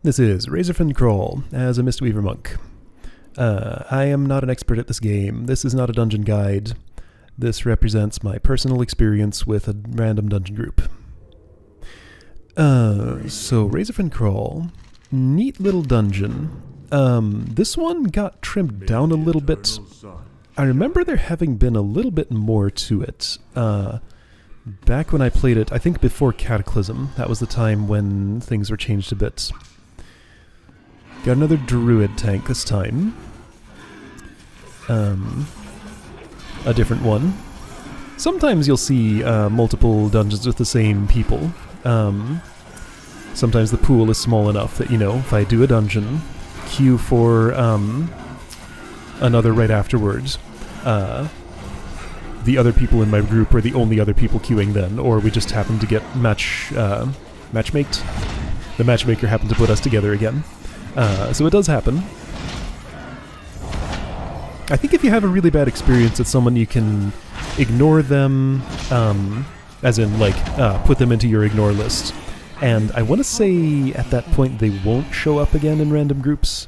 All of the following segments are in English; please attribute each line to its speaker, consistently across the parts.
Speaker 1: This is Razorfen Kraul as a Mistweaver monk. I am not an expert at this game. This is not a dungeon guide. This represents my personal experience with a random dungeon group. So Razorfen Kraul, neat little dungeon. This one got trimmed down a little bit. I remember there having been a little bit more to it. Back when I played it, I think before Cataclysm, that was the time when things were changed a bit. Got another druid tank this time. A different one. Sometimes you'll see multiple dungeons with the same people. Sometimes the pool is small enough that, you know, if I do a dungeon, queue for another right afterwards, the other people in my group are the only other people queuing then, or we just happen to get matchmaked. The matchmaker happened to put us together again. So it does happen. I think if you have a really bad experience with someone, you can ignore them, as in, like, put them into your ignore list. And I want to say at that point they won't show up again in random groups.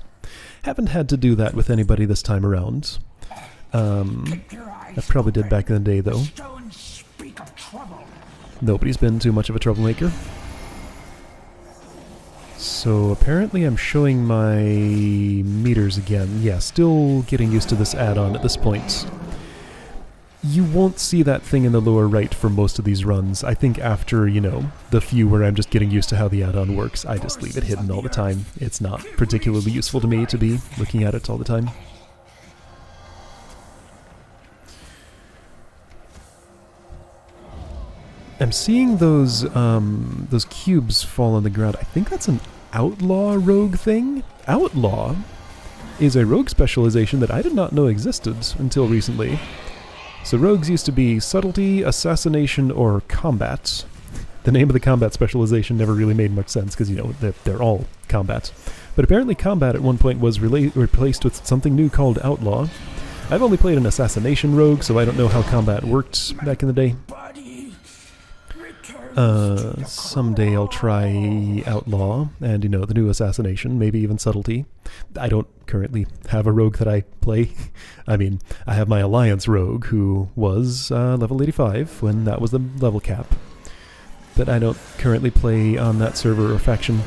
Speaker 1: Haven't had to do that with anybody this time around. I probably did back in the day, though. Nobody's been too much of a troublemaker. So apparently I'm showing my meters again. Yeah, still getting used to this add-on at this point. You won't see that thing in the lower right for most of these runs. I think after, you know, the few where I'm just getting used to how the add-on works, I just leave it hidden all the time. It's not particularly useful to me to be looking at it all the time. I'm seeing those cubes fall on the ground. I think that's an outlaw rogue thing? Outlaw is a rogue specialization that I did not know existed until recently. So rogues used to be subtlety, assassination, or combat. The name of the combat specialization never really made much sense because, you know, they're all combat. But apparently combat at one point was replaced with something new called outlaw. I've only played an assassination rogue, so I don't know how combat worked back in the day. Someday I'll try outlaw and, you know, the new assassination, maybe even subtlety. I don't currently have a rogue that I play. I mean, I have my alliance rogue who was level 85 when that was the level cap. But I don't currently play on that server or faction.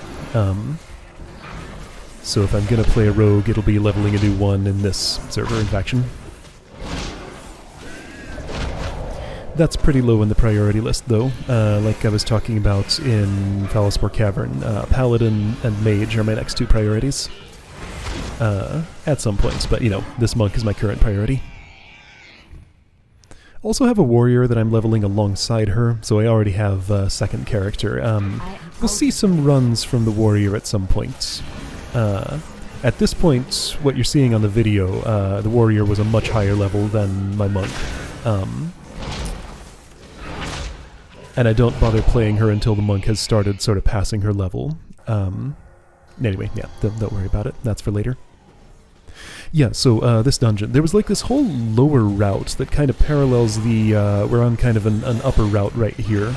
Speaker 1: So if I'm gonna play a rogue, it'll be leveling a new one in this server and faction. That's pretty low in the priority list, though. Like I was talking about in Phallospore Cavern, Paladin and Mage are my next two priorities. At some points, but, you know, this monk is my current priority. Also have a warrior that I'm leveling alongside her, so I already have a second character. We'll see some runs from the warrior at some point. At this point, what you're seeing on the video, the warrior was a much higher level than my monk. And I don't bother playing her until the monk has started sort of passing her level. Anyway, yeah, don't worry about it. That's for later. Yeah, so this dungeon, there was like this whole lower route that kind of parallels the, we're on kind of an upper route right here.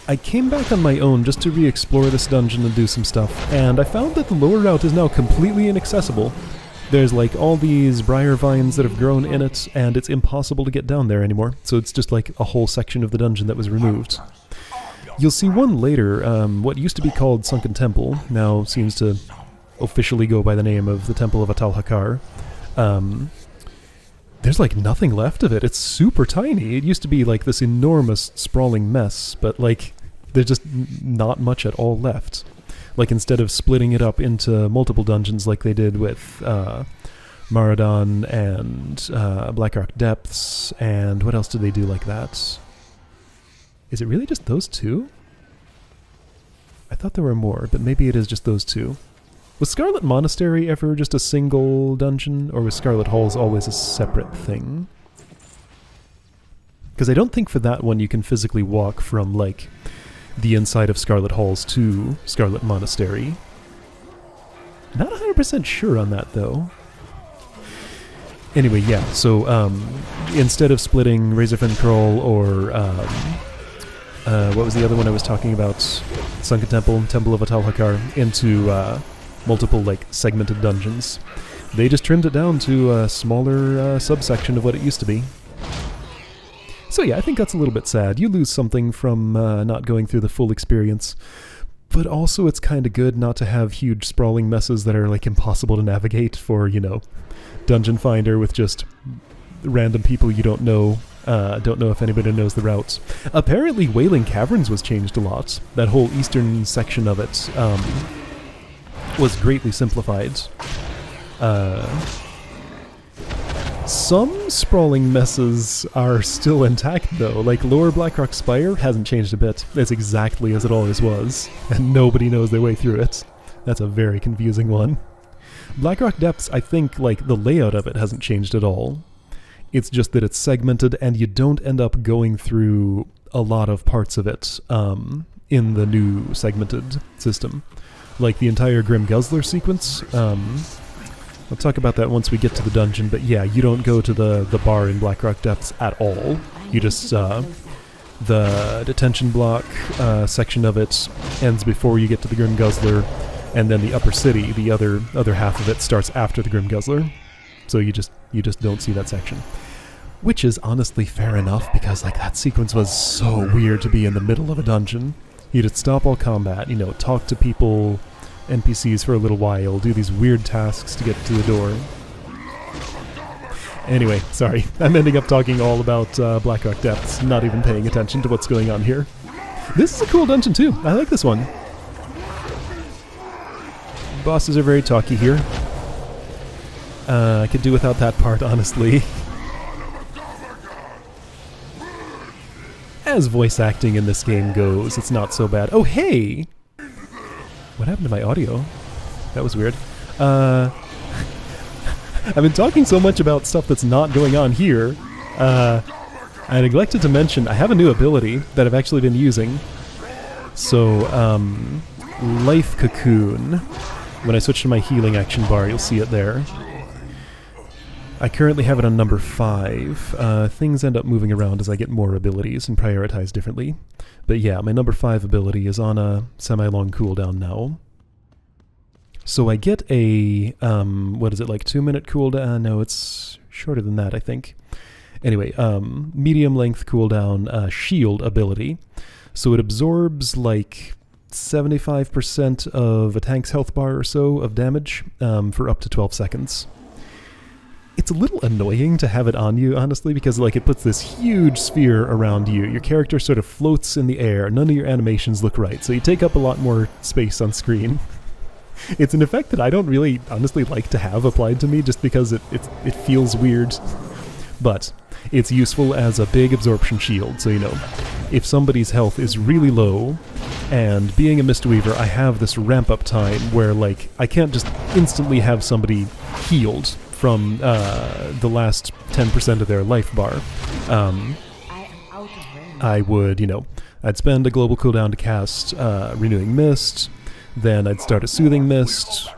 Speaker 1: I came back on my own just to re-explore this dungeon and do some stuff, and I found that the lower route is now completely inaccessible. There's like all these briar vines that have grown in it, and it's impossible to get down there anymore. So it's just like a whole section of the dungeon that was removed. You'll see one later, what used to be called Sunken Temple, now seems to officially go by the name of the Temple of Atal Hakar. There's like nothing left of it. It's super tiny. It used to be like this enormous sprawling mess, but like there's just not much at all left. Like, instead of splitting it up into multiple dungeons like they did with Maradon and Blackrock Depths, and what else did they do like that? Is it really just those two? I thought there were more, but maybe it is just those two. Was Scarlet Monastery ever just a single dungeon, or was Scarlet Halls always a separate thing? Because I don't think for that one you can physically walk from, like, the inside of Scarlet Halls to Scarlet Monastery. Not 100% sure on that, though. Anyway, yeah, so instead of splitting Razorfen Kraul or what was the other one I was talking about? Sunken Temple, Temple of Atal-Hakar, into multiple like segmented dungeons. They just trimmed it down to a smaller subsection of what it used to be. So yeah, I think that's a little bit sad. You lose something from not going through the full experience, but also it's kind of good not to have huge sprawling messes that are like impossible to navigate for, you know, Dungeon Finder with just random people you don't know if anybody knows the routes. Apparently Wailing Caverns was changed a lot. That whole eastern section of it was greatly simplified. Some sprawling messes are still intact though, like Lower Blackrock Spire hasn't changed a bit. It's exactly as it always was, and nobody knows their way through it. That's a very confusing one. Blackrock Depths, I think, like, the layout of it hasn't changed at all. It's just that it's segmented and you don't end up going through a lot of parts of it in the new segmented system. Like the entire Grim Guzzler sequence, I'll talk about that once we get to the dungeon, but yeah, you don't go to the bar in Blackrock Depths at all. You just, the detention block section of it ends before you get to the Grim Guzzler, and then the upper city, the other half of it, starts after the Grim Guzzler. So you just don't see that section. Which is honestly fair enough, because like that sequence was so weird to be in the middle of a dungeon. You just stop all combat, you know, talk to people, NPCs for a little while, do these weird tasks to get to the door. Anyway, sorry, I'm ending up talking all about Blackrock Depths, not even paying attention to what's going on here. This is a cool dungeon too, I like this one. Bosses are very talky here. I could do without that part, honestly. As voice acting in this game goes, it's not so bad. Oh, hey! What happened to my audio? That was weird. I've been talking so much about stuff that's not going on here. I neglected to mention I have a new ability that I've actually been using. So, Life Cocoon. When I switch to my healing action bar, you'll see it there. I currently have it on number 5. Things end up moving around as I get more abilities and prioritize differently. But yeah, my number 5 ability is on a semi-long cooldown now. So I get a, what is it, like 2-minute cooldown? No, it's shorter than that, I think. Anyway, medium length cooldown shield ability. So it absorbs like 75% of a tank's health bar or so of damage for up to 12 seconds. It's a little annoying to have it on you, honestly, because like it puts this huge sphere around you. Your character sort of floats in the air. None of your animations look right, so you take up a lot more space on screen. It's an effect that I don't really, honestly, like to have applied to me, just because it feels weird. But it's useful as a big absorption shield, so you know, if somebody's health is really low, and being a Mistweaver, I have this ramp-up time where, like, I can't just instantly have somebody healed from the last 10% of their life bar. I would, you know, I'd spend a global cooldown to cast Renewing Mist, then I'd start a Soothing Mist,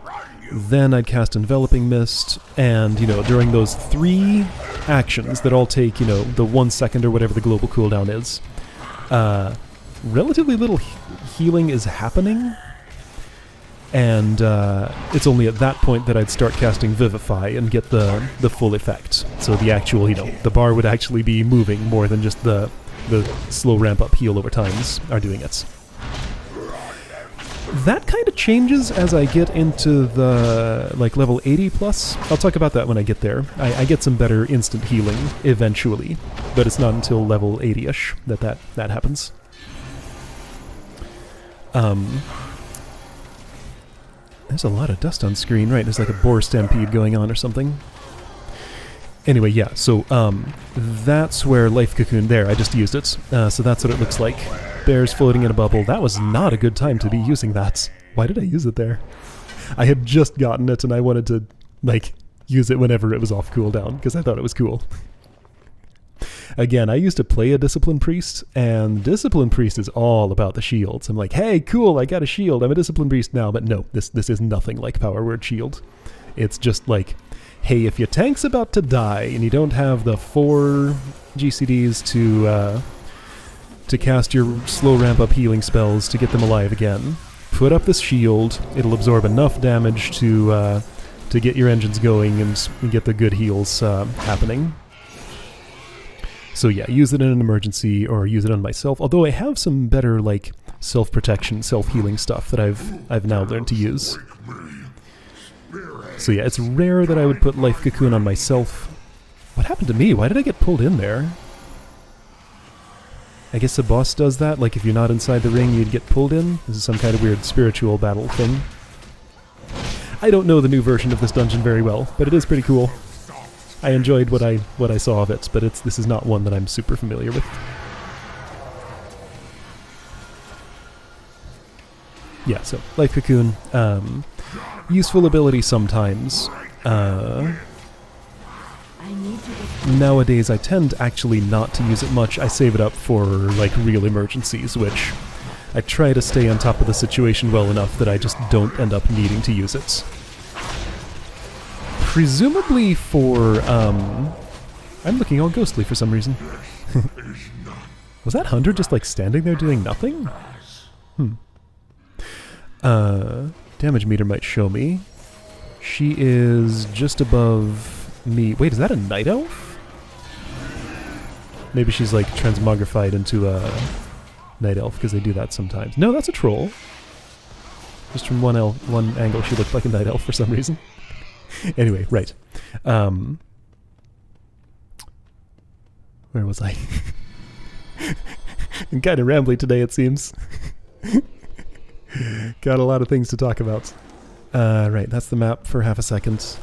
Speaker 1: then I'd cast Enveloping Mist, and, you know, during those 3 actions that all take, you know, the 1 second or whatever the global cooldown is, relatively little healing is happening, and it's only at that point that I'd start casting Vivify and get the full effect. So the actual, you know, the bar would actually be moving more than just the slow ramp-up heal over times are doing it. That kind of changes as I get into the, like, level 80 plus. I'll talk about that when I get there. I get some better instant healing eventually, but it's not until level 80-ish that happens. There's a lot of dust on screen, right? There's like a boar stampede going on or something. Anyway, yeah, so that's where Life Cocoon, there, I just used it. So that's what it looks like. Bears floating in a bubble. That was not a good time to be using that. Why did I use it there? I had just gotten it and I wanted to, like, use it whenever it was off cooldown, because I thought it was cool. Again, I used to play a Discipline Priest, and Discipline Priest is all about the shields. I'm like, hey, cool, I got a shield, I'm a Discipline Priest now, but no, this is nothing like Power Word Shield. It's just like, hey, if your tank's about to die, and you don't have the 4 GCDs to cast your slow ramp-up healing spells to get them alive again. Put up this shield. It'll absorb enough damage to get your engines going and get the good heals happening. So yeah, use it in an emergency or use it on myself. Although I have some better like self-protection, self-healing stuff that I've now learned to use. So yeah, it's rare that I would put Life Cocoon on myself. What happened to me? Why did I get pulled in there? I guess the boss does that, like if you're not inside the ring you'd get pulled in? This is some kind of weird spiritual battle thing. I don't know the new version of this dungeon very well, but it is pretty cool. I enjoyed what I saw of it, but this is not one that I'm super familiar with. Yeah, so Life Cocoon, useful ability sometimes. Nowadays I tend actually not to use it much. I save it up for like real emergencies, which I try to stay on top of the situation well enough that I just don't end up needing to use it. Presumably for, I'm looking all ghostly for some reason. Was that Hunter just like standing there doing nothing? Damage meter might show me. She is just above me. Wait, is that a night elf? Maybe she's like transmogrified into a night elf because they do that sometimes. No, that's a troll. Just from one angle she looked like a night elf for some reason. Anyway, right. Where was I? I'm kind of rambly today, it seems. Got a lot of things to talk about. Right, that's the map for half a second.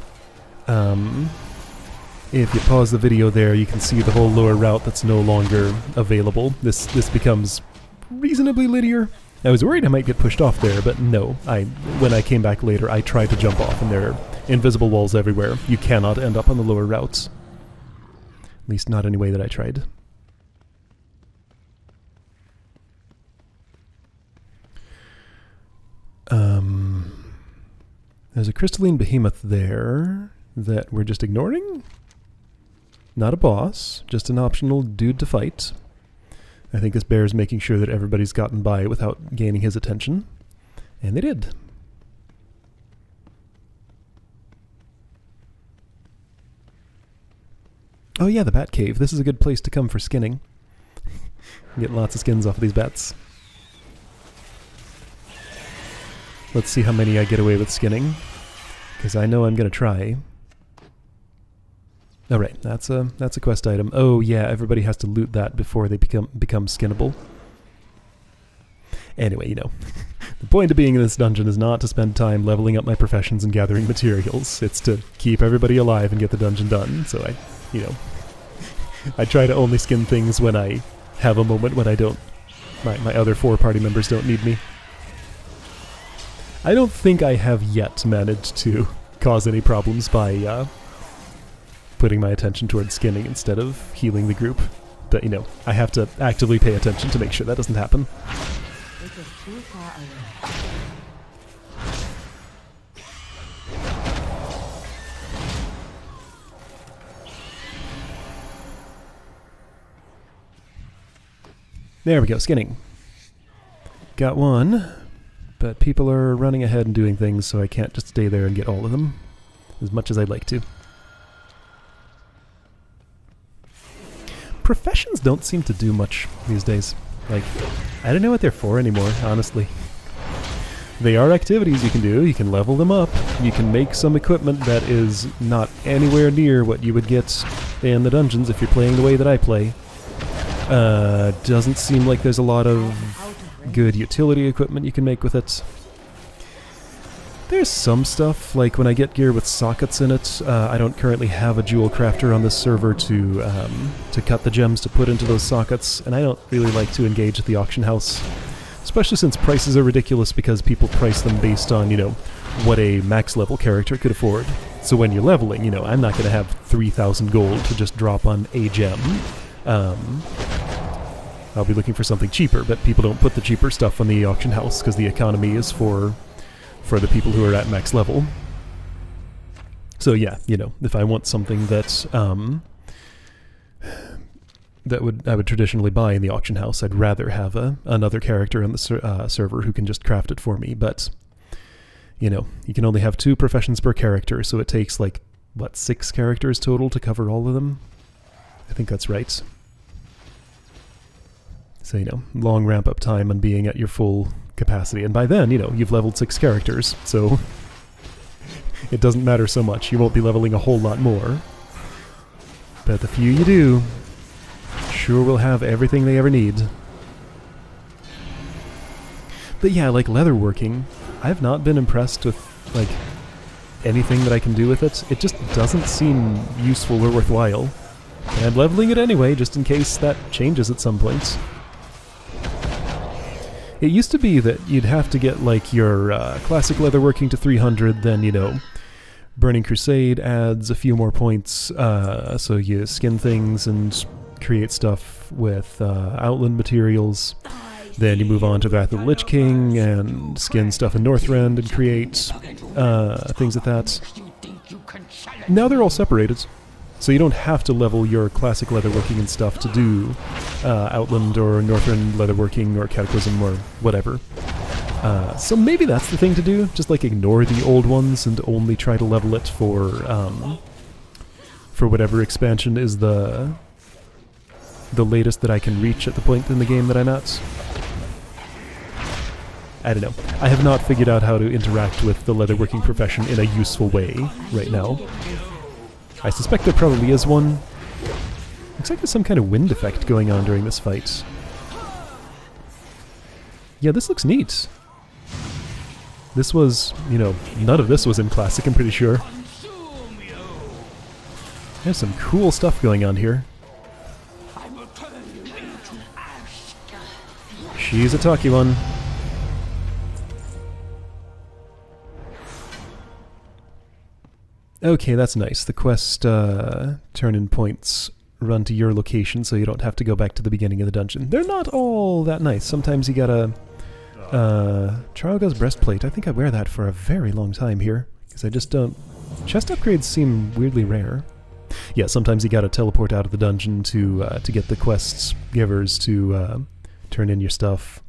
Speaker 1: If you pause the video there, you can see the whole lower route that's no longer available. This becomes reasonably linear. I was worried I might get pushed off there, but no. When I came back later, I tried to jump off, and there are invisible walls everywhere. You cannot end up on the lower routes. At least not any way that I tried. There's a crystalline behemoth there that we're just ignoring. Not a boss, just an optional dude to fight. I think this bear is making sure that everybody's gotten by without gaining his attention. And they did. Oh yeah, the bat cave. This is a good place to come for skinning. Get lots of skins off of these bats. Let's see how many I get away with skinning, because I know I'm going to try. Oh right, that's a quest item. Oh yeah, everybody has to loot that before they become skinnable. Anyway, you know, the point of being in this dungeon is not to spend time leveling up my professions and gathering materials. It's to keep everybody alive and get the dungeon done. So I try to only skin things when I have a moment when I don't, my other 4 party members don't need me. I don't think I have yet managed to cause any problems by putting my attention towards skinning instead of healing the group. But, you know, I have to actively pay attention to make sure that doesn't happen. There we go, skinning. Got one. But people are running ahead and doing things, so I can't just stay there and get all of them, as much as I'd like to. Professions don't seem to do much these days. Like, I don't know what they're for anymore, honestly. They are activities you can do, you can level them up, you can make some equipment that is not anywhere near what you would get in the dungeons if you're playing the way that I play. Doesn't seem like there's a lot of good utility equipment you can make with it. There's some stuff, like when I get gear with sockets in it, I don't currently have a jewel crafter on this server to cut the gems to put into those sockets, and I don't really like to engage at the auction house. Especially since prices are ridiculous because people price them based on, you know, what a max level character could afford. So when you're leveling, you know, I'm not going to have 3,000 gold to just drop on a gem. I'll be looking for something cheaper, but people don't put the cheaper stuff on the auction house because the economy is for the people who are at max level. So yeah, you know, if I want something that that I would traditionally buy in the auction house. I'd rather have another character on the server who can just craft it for me, but you know, you can only have 2 professions per character, so it takes like, what, 6 characters total to cover all of them? I think that's right. So, you know, long ramp-up time on being at your full capacity, and by then, you know, you've leveled 6 characters, so it doesn't matter so much. You won't be leveling a whole lot more. But the few you do, sure will have everything they ever need. But yeah, like leatherworking, I've not been impressed with, like, anything that I can do with it. It just doesn't seem useful or worthwhile. And I'm leveling it anyway, just in case that changes at some point. It used to be that you'd have to get, like, your classic leatherworking to 300, then, you know, Burning Crusade adds a few more points, so you skin things and create stuff with Outland materials. Then you move on to Wrath of the Lich King and skin stuff in Northrend and create things with that. Now they're all separated, so you don't have to level your classic leatherworking and stuff to do Outland or Northrend leatherworking or Cataclysm or whatever. So maybe that's the thing to do, just like ignore the old ones and only try to level it for whatever expansion is the latest that I can reach at the point in the game that I'm at. I don't know. I have not figured out how to interact with the leatherworking profession in a useful way right now. I suspect there probably is one. Looks like there's some kind of wind effect going on during this fight. Yeah, this looks neat. This was, you know, none of this was in Classic, I'm pretty sure. There's some cool stuff going on here. She's a talky one. Okay, that's nice. The quest turn-in points run to your location, so you don't have to go back to the beginning of the dungeon. They're not all that nice. Sometimes you gotta... Trauga's breastplate. I think I wear that for a very long time here, because I just don't... Chest upgrades seem weirdly rare. Yeah, sometimes you gotta teleport out of the dungeon to get the quest's givers to turn in your stuff.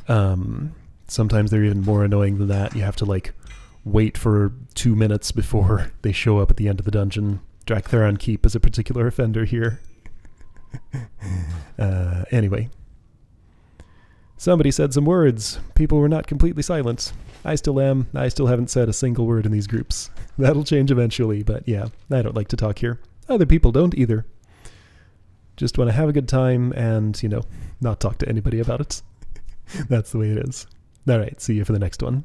Speaker 1: Sometimes they're even more annoying than that. You have to, like, wait for 2 minutes before they show up at the end of the dungeon. Draktheron Keep is a particular offender here. Anyway. Somebody said some words. People were not completely silent. I still am. I still haven't said a single word in these groups. That'll change eventually, but yeah, I don't like to talk here. Other people don't either. Just want to have a good time and, you know, not talk to anybody about it. That's the way it is. Alright, see you for the next one.